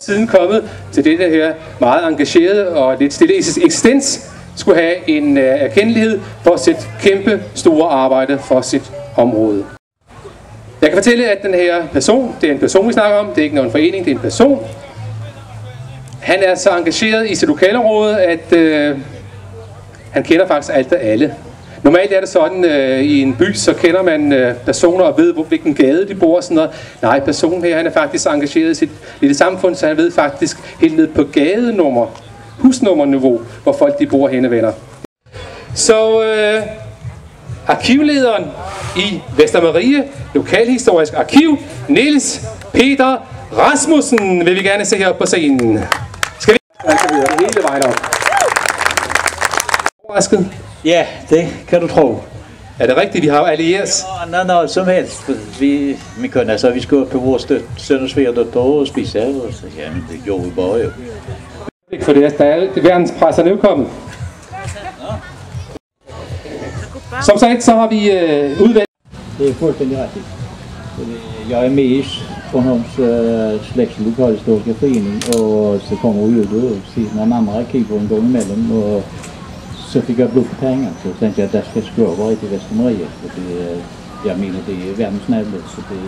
Siden kommet til det her meget engagerede og lidt stille eksistens, skulle have en erkendelighed for sit kæmpe store arbejde for sit område. Jeg kan fortælle, at den her person, det er en person, vi snakker om, det er ikke nogen forening, det er en person. Han er så engageret i sit lokalområde, at han kender faktisk alt og alle. Normalt er det sådan, i en by, så kender man personer og ved, hvilken gade de bor og sådan noget. Nej, personen her, han er faktisk engageret i sit lille samfund, så han ved faktisk helt ned på gadenummer, husnummerniveau, hvor folk de bor henne, venner. Så arkivlederen i Vestermarie Lokalhistorisk Arkiv, Niels Peter Rasmussen, vil vi gerne se her på scenen. Skal vi hele vejen op? Overrasket? Ja, det kan du tro. Er det rigtigt, vi har allieret? Nej, som helst. Vi kunde altså, vi skulle på vores sønders sværdotter og spise, og så jamen, det gjorde vi bare jo. For det er verdenspresser nedkommet. Som sagt, så har vi udvalgt... Det er fuldstændig rigtigt. Jeg er med i Bornholms slægts lokalhistoriske forening, og så kommer vi ud og siger nogle andre arkiver en gang imellem, og så fik jeg blod på pengar, så tänkte jag att det ska vara i Vestermarie, för det, jag menar det är världens närmast, så det